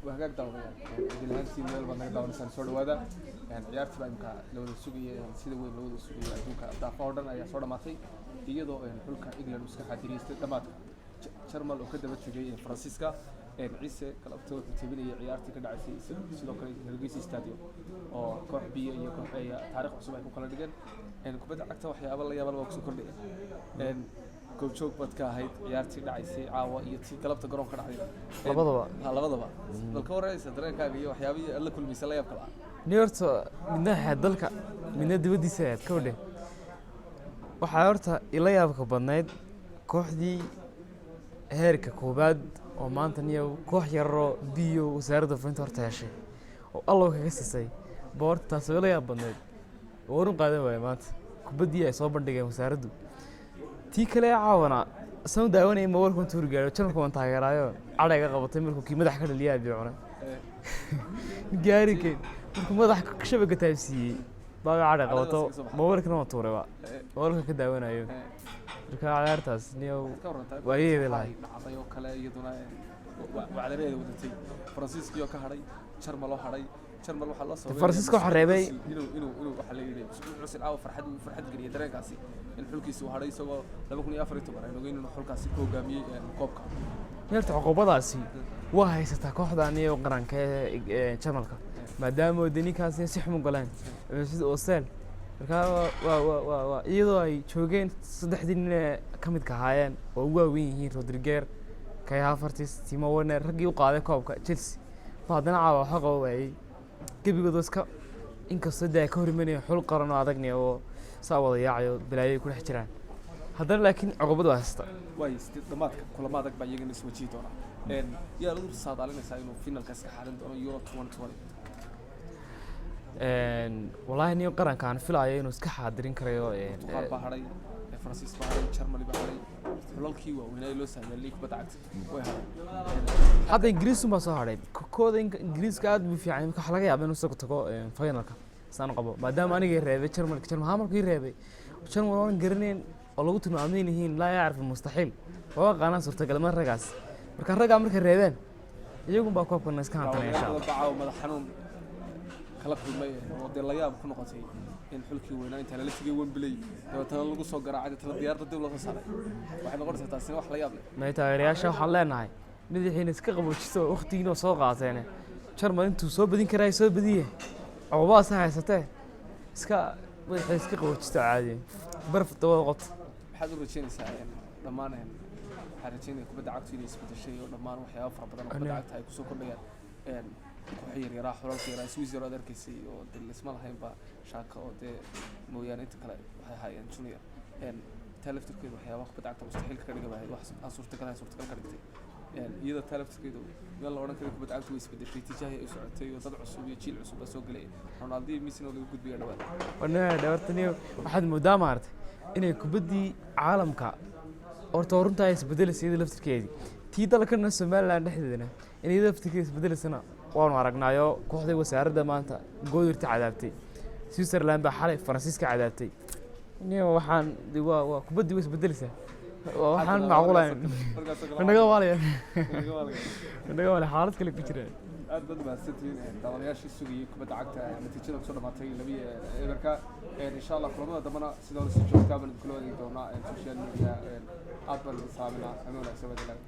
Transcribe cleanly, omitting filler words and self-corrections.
وهاجاك داونية جيلان سينيال بدنا داون سنسور وهذا عيارت بقى لو السوقية سيدا وين لو السوقية أدوك ضعف أوردن أي صورة ماتي iyadoo xulka England iska xadiriyay dhamaadka Jarmal oo ka daba tagay Francisca ciise kalabto wuxuu tabinayay ciyaartii ka dhacaysay sidoo kale Hargeysa Stadium oo koox biyo iyo koox ay taariikh cusub ay ku kala dhigeen kubadda cagta waxyaabo la yaab leh oo ku soo kordhiyay goob joog bad ka ahayd ciyaartii dhacaysay caawa iyo tii kalabta garoonka dhacday labadaba dalka waraysa dareenkaaga iyo waxyaabihii la kulmisay la yaab kala New York midna dalka midna dibadiisa aad ka wadhay waxaa horta ila yaabka badnayd kooxdii heerka koobaad oo maanta niyo koox yaro biyo wasaaradda fanta horta heshay oo Allah kaga siisay boortaas ila yaab badnayd oo qaadan waay maanta kubadii ay soo bandhigeen wasaaraddu tii kale caawana soo daawanay ma warkan tuur gaaro channelka waan taageerayo cadayga qabatay markuu kii madax ka dhaliyaa biicuna gaarikeen markuu madax ka shabaga taabsiiyay baaga caday qabato ma warkan ma tuuray warka ka daawanayo marka ciyaartaas niyo waayay lahay dhacdayo kale iyaduna wacdareeda wadatay Francisco ka haray Jarmal oo haray Jarmal waxa la soo Francisco xareebay inuu waxa la yiri cusub caaw farxad gariye dareenkaasi in xulkiisu haray isagoo 2014 ay ogeyn inuu xulkaasi ku hogaamiyay koobka yarta caqabadaasi waa haysataa kooxdan iyo qaranka ee Jarmalka maadaama wadaniinkaasi si xum galaan sida Osel marka waa iyadoo ay joogeen saddexdii nin ka mid ka haayeen oo ugu weyn yihiin Rodriguez Kai Havertz Timo Werner ragii u qaaday koobka Chelsea baadana caawa waxa qabay gabigood iska inkastoo ay ka horimanay xul qaran oo adagna oo saawada yaacayo bilaayay ku dhex jiraan haddana laakiin caqabad waa haysta way dhamaadka kulamo adag baa iyagana is wajihi doona yaa lagu saadaalinaysaa inuu finalka iska xarin doono Euro 2020 والله إني قرن كان في العيان وسكح عدرين كريو بحري فرانسيس بحري شرمالي بحري حلالكي وهنا لو سهل اللي كبدعت هذا إنجليز ما صار كود إنجليز قاعد بفي يعني كحلاقة يا بنو سكت تقو فاينل سنة قبل ما دام أنا غير رابي شرمالي شرم هامر غير رابي شرمالي قرنين الله قلت إنه عاملين هين لا يعرف المستحيل هو قانا صرت قال مرة رجعس مركان رجع مركان رابين يجون باكوب كنا سكان تاني إن شاء الله kala kulmay oo la yaab ku noqotay in xulkii weynaa inta la tigay Wembley oo tan lagu soo garaacay tan diyaarada dib loo saaray waxay noqotay taasi wax la yaab leh ma taageerayaasha waxaan leenahay madaxiina iska qaboojiso waqtigiina soo qaateen Jarmal intuu soo badin karay soo badiyay caqabadaas haysatay iska way iska qaboojisto caadi barf dawada qot waxaad u rajaynaysaa dhammaan waxaad rajaynaysaa kubadda cagta inay isbedeshay oo dhammaan waxyaabo fara badan oo kubadda cagta ay ku soo kordhayaan وحير يراح حلالك يراح سويس يراح دركسي ودل اسمه هاي با شاكا ودي مويان انت كلا هاي انشونيا يعني تالف تركيد وحيا وقت بدعك مستحيل كرجع بهاي واحد صورتك كلا صورتك كرجتي يعني إذا تالف تركيد يلا ورنا كرجع بدعك تويس بدي شيء تجاه يسوعتي وتضع عصوبية تشيل عصوبة سوق لي رونالدو ميسي نقول جود بيا دوال وانا دورتني واحد مدام عرت إني كبدي عالم كا أرتورن تايس بدل سيد لفتر كيدي تيدا لكن السمال لا نحددنا إني إذا فتكيس بدل سنة وأنا عرقنايو كوحدي وساردة ما أنت قدر تعذبتي سويسرلاند بحالي فرانسيسكا عذبتي نيو وحان دوا كبدي ويس بدلسه وحان معقولة نقول حالات كلك بتشري أدب بس ستين دورياش السوقي كبد عقتها نتيجة بسرعة ما تيجي لبي إبركا إن شاء الله كلنا ضمنا سيدنا السجون كامل كلنا يدورنا السوشيال ميديا أدب الصامنا أمونا سوى ذلك